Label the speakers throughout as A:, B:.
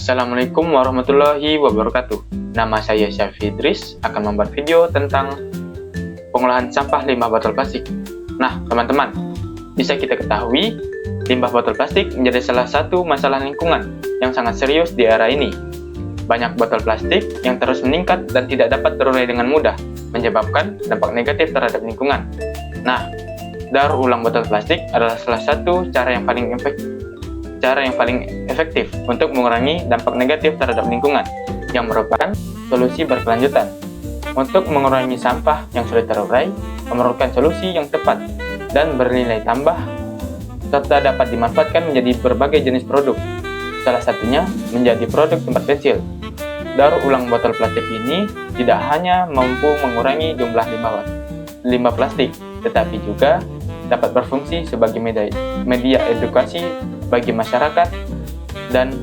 A: Assalamualaikum warahmatullahi wabarakatuh. Nama saya Syafi Idris, akan membuat video tentang pengolahan sampah limbah botol plastik. Nah, teman-teman, bisa kita ketahui, limbah botol plastik menjadi salah satu masalah lingkungan yang sangat serius di era ini. Banyak botol plastik yang terus meningkat dan tidak dapat terurai dengan mudah, menyebabkan dampak negatif terhadap lingkungan. Nah, daur ulang botol plastik adalah salah satu cara yang paling efektif untuk mengurangi dampak negatif terhadap lingkungan, yang merupakan solusi berkelanjutan. Untuk mengurangi sampah yang sulit terurai, memerlukan solusi yang tepat dan bernilai tambah, serta dapat dimanfaatkan menjadi berbagai jenis produk. Salah satunya menjadi produk tempat pensil. Daur ulang botol plastik ini tidak hanya mampu mengurangi jumlah limbah plastik, tetapi juga dapat berfungsi sebagai media edukasi bagi masyarakat dan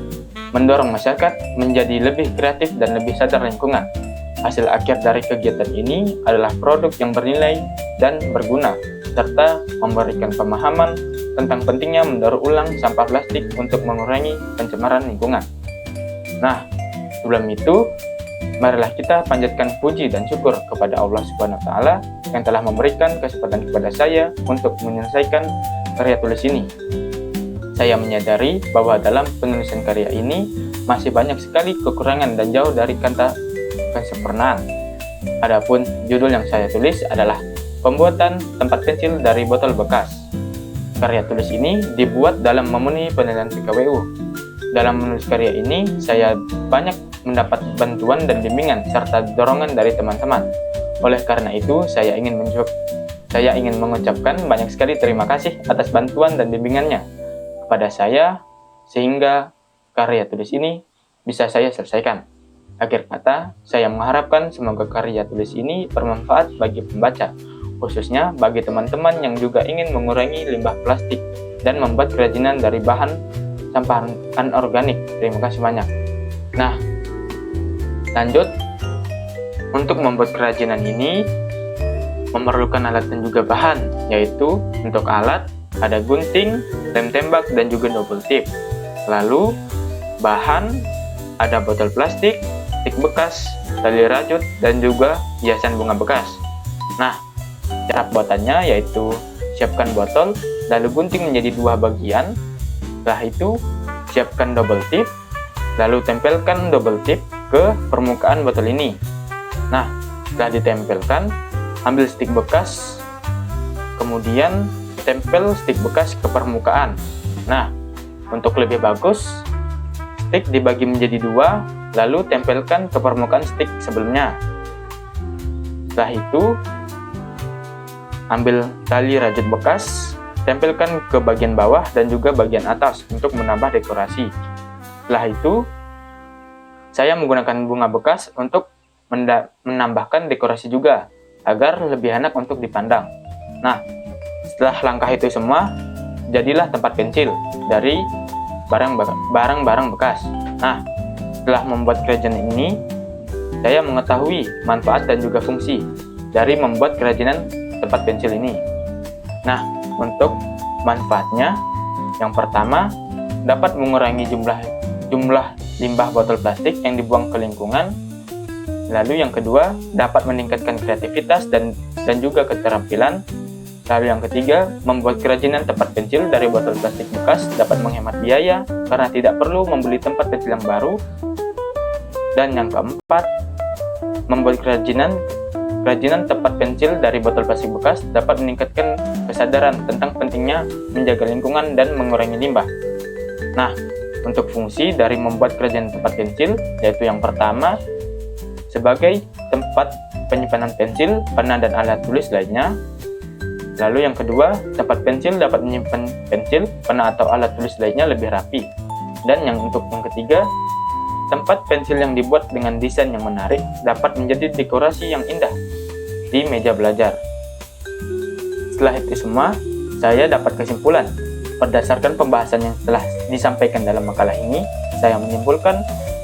A: mendorong masyarakat menjadi lebih kreatif dan lebih sadar lingkungan. Hasil akhir dari kegiatan ini adalah produk yang bernilai dan berguna, serta memberikan pemahaman tentang pentingnya mendaur ulang sampah plastik untuk mengurangi pencemaran lingkungan. Nah, sebelum itu, marilah kita panjatkan puji dan syukur kepada Allah Subhanahu wa Ta'ala yang telah memberikan kesempatan kepada saya untuk menyelesaikan karya tulis ini. Saya menyadari bahwa dalam penulisan karya ini masih banyak sekali kekurangan dan jauh dari kata kesempurnaan. Adapun judul yang saya tulis adalah Pembuatan Tempat Pensil dari Botol Bekas. Karya tulis ini dibuat dalam memenuhi penilaian PKWU. Dalam menulis karya ini, saya banyak mendapat bantuan dan bimbingan serta dorongan dari teman-teman. Oleh karena itu, saya ingin mengucapkan banyak sekali terima kasih atas bantuan dan bimbingannya kepada saya, sehingga karya tulis ini bisa saya selesaikan. Akhir kata, saya mengharapkan semoga karya tulis ini bermanfaat bagi pembaca, khususnya bagi teman-teman yang juga ingin mengurangi limbah plastik dan membuat kerajinan dari bahan sampah anorganik. Terima kasih banyak. Nah, lanjut. Untuk membuat kerajinan ini memerlukan alat dan juga bahan, yaitu untuk alat ada gunting, lem tembak, dan juga double tip. Lalu bahan ada botol plastik, stik bekas, tali rajut, dan juga hiasan bunga bekas. Nah, cara pembuatannya yaitu siapkan botol, lalu gunting menjadi dua bagian. Setelah itu siapkan double tip, lalu tempelkan double tip ke permukaan botol ini. Nah, setelah ditempelkan, ambil stik bekas, kemudian tempel stik bekas ke permukaan. Nah, untuk lebih bagus, stik dibagi menjadi dua, lalu tempelkan ke permukaan stik sebelumnya. Setelah itu, ambil tali rajut bekas, tempelkan ke bagian bawah dan juga bagian atas untuk menambah dekorasi. Setelah itu, saya menggunakan bunga bekas untuk menambahkan dekorasi juga, agar lebih enak untuk dipandang. Nah, setelah langkah itu semua, jadilah tempat pensil dari barang-barang bekas. Nah, setelah membuat kerajinan ini, saya mengetahui manfaat dan juga fungsi dari membuat kerajinan tempat pensil ini. Nah, untuk manfaatnya, yang pertama, dapat mengurangi jumlah limbah botol plastik yang dibuang ke lingkungan. Lalu yang kedua, dapat meningkatkan kreativitas dan juga keterampilan. Lalu yang ketiga, membuat kerajinan tempat pensil dari botol plastik bekas dapat menghemat biaya karena tidak perlu membeli tempat pensil yang baru. Dan yang keempat, membuat kerajinan tempat pensil dari botol plastik bekas dapat meningkatkan kesadaran tentang pentingnya menjaga lingkungan dan mengurangi limbah. Nah, untuk fungsi dari membuat kerajinan tempat pensil, yaitu yang pertama, sebagai tempat penyimpanan pensil, pena, dan alat tulis lainnya. Lalu yang kedua, tempat pensil dapat menyimpan pensil, pena, atau alat tulis lainnya lebih rapi. Dan untuk yang ketiga, tempat pensil yang dibuat dengan desain yang menarik dapat menjadi dekorasi yang indah di meja belajar. Setelah itu semua, saya dapat kesimpulan. Berdasarkan pembahasan yang telah disampaikan dalam makalah ini, saya menyimpulkan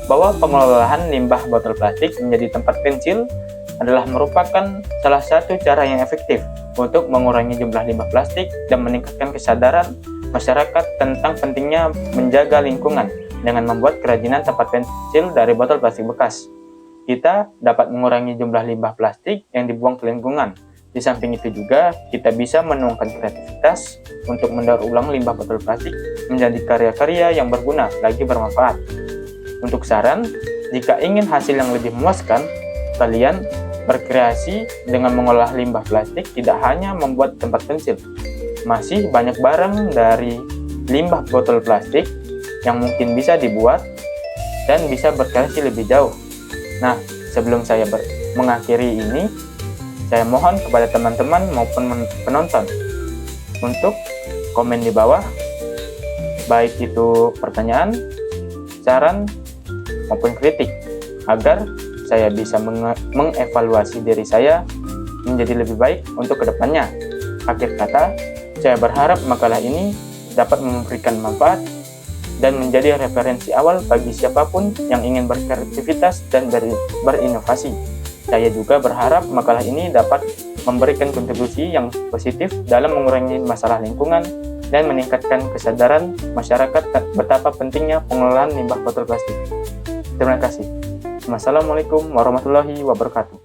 A: bahwa pengelolaan limbah botol plastik menjadi tempat pensil adalah merupakan salah satu cara yang efektif untuk mengurangi jumlah limbah plastik dan meningkatkan kesadaran masyarakat tentang pentingnya menjaga lingkungan dengan membuat kerajinan tempat pensil dari botol plastik bekas. Kita dapat mengurangi jumlah limbah plastik yang dibuang ke lingkungan. Di samping itu juga, kita bisa menuangkan kreativitas untuk mendaur ulang limbah botol plastik menjadi karya-karya yang berguna lagi bermanfaat. Untuk saran, jika ingin hasil yang lebih memuaskan, kalian berkreasi dengan mengolah limbah plastik tidak hanya membuat tempat pensil. Masih banyak barang dari limbah botol plastik yang mungkin bisa dibuat dan bisa berkreasi lebih jauh. Nah, sebelum saya mengakhiri ini, saya mohon kepada teman-teman maupun penonton untuk komen di bawah, baik itu pertanyaan, saran, maupun kritik, agar saya bisa mengevaluasi diri saya menjadi lebih baik untuk kedepannya. Akhir kata, saya berharap makalah ini dapat memberikan manfaat dan menjadi referensi awal bagi siapapun yang ingin berkreativitas dan berinovasi. Saya juga berharap makalah ini dapat memberikan kontribusi yang positif dalam mengurangi masalah lingkungan dan meningkatkan kesadaran masyarakat betapa pentingnya pengelolaan limbah botol plastik. Terima kasih. Wassalamualaikum warahmatullahi wabarakatuh.